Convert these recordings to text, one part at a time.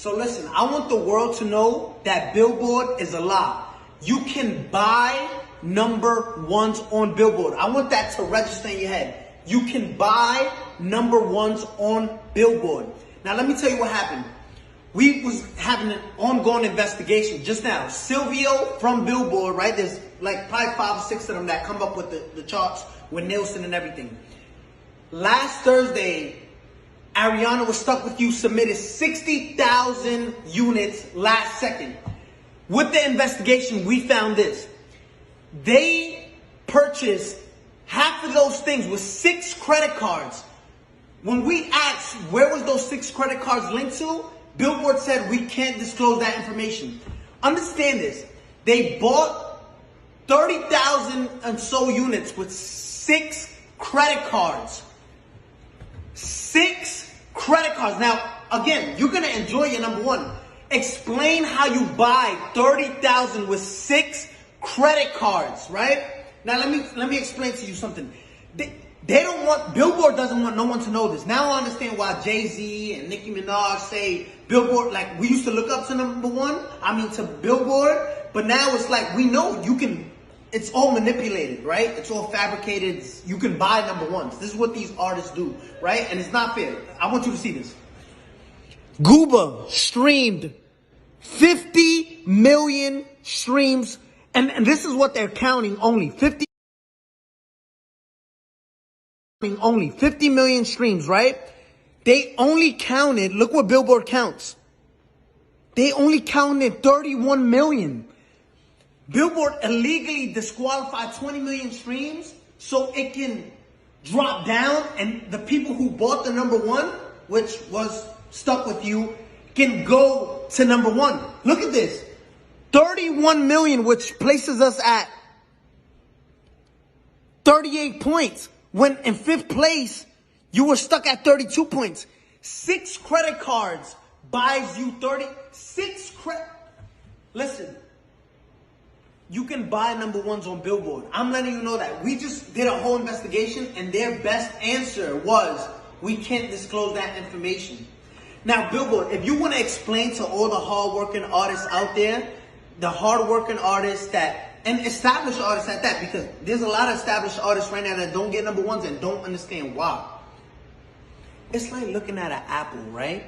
So listen, I want the world to know that Billboard is a lie. You can buy number ones on Billboard. I want that to register in your head. You can buy number ones on Billboard. Now let me tell you what happened. We was having an ongoing investigation just now. Silvio from Billboard, right? There's like probably 5 or 6 of them that come up with the charts with Nielsen and everything. Last Thursday, Ariana Was Stuck With You submitted 60,000 units last second. With the investigation, we found this. They purchased half of those things with 6 credit cards. When we asked where was those 6 credit cards linked to, Billboard said we can't disclose that information. Understand this. They bought 30,000 and so units with 6 credit cards. 6 credit cards. Now, again, you're going to enjoy your number one. Explain how you buy 30,000 with 6 credit cards, right? Now, let me explain to you something. They don't want, Billboard doesn't want no one to know this. Now I understand why Jay-Z and Nicki Minaj say Billboard, like we used to look up to number one, to Billboard, but now it's like we know you can, it's all manipulated, right? It's all fabricated. You can buy number ones. This is what these artists do, right? And it's not fair. I want you to see this. Gooba streamed 50 million streams, and this is what they're counting, only 50 million streams, right? They only counted, look what Billboard counts. They only counted 31 million. Billboard illegally disqualified 20 million streams so it can drop down and the people who bought the number one, which was Stuck With You, can go to number one. Look at this. 31 million, which places us at 38 points. When in 5th place, you were stuck at 32 points. 6 credit cards buys you 36 credit. Listen, you can buy number ones on Billboard. I'm letting you know that. We just did a whole investigation and their best answer was, we can't disclose that information. Now, Billboard, if you want to explain to all the hard-working artists out there, the hard-working artists and established artists at that, because there's a lot of established artists right now that don't get number ones and don't understand why. It's like looking at an apple, right?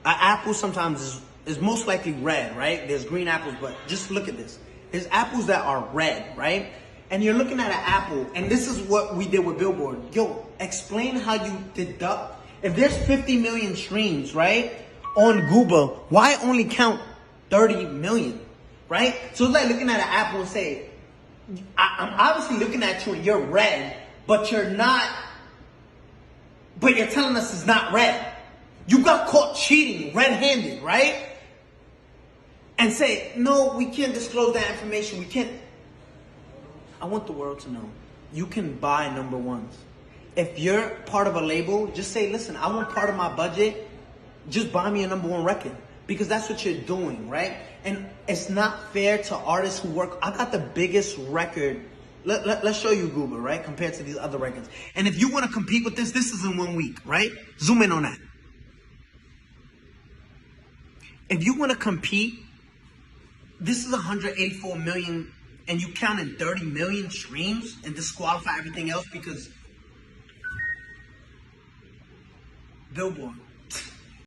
An apple sometimes is most likely red, right? There's green apples, but just look at this. There's apples that are red, right? And you're looking at an apple, and this is what we did with Billboard. Yo, explain how you deduct. If there's 50 million streams, right, on Gooba, why only count 30 million? Right? So it's like looking at an apple and say, I'm obviously looking at you and you're red, but you're not, but you're telling us it's not red. You got caught cheating red-handed, right? And say, no, we can't disclose that information. We can't. I want the world to know. You can buy number ones. If you're part of a label, just say, listen, I want part of my budget. Just buy me a number one record. Because that's what you're doing, right? And it's not fair to artists who work. I got the biggest record. Let's show you Google, right? Compared to these other records. And if you want to compete with this is in 1 week, right? Zoom in on that. If you want to compete, this is 184 million and you counted 30 million streams and disqualify everything else because Billboard.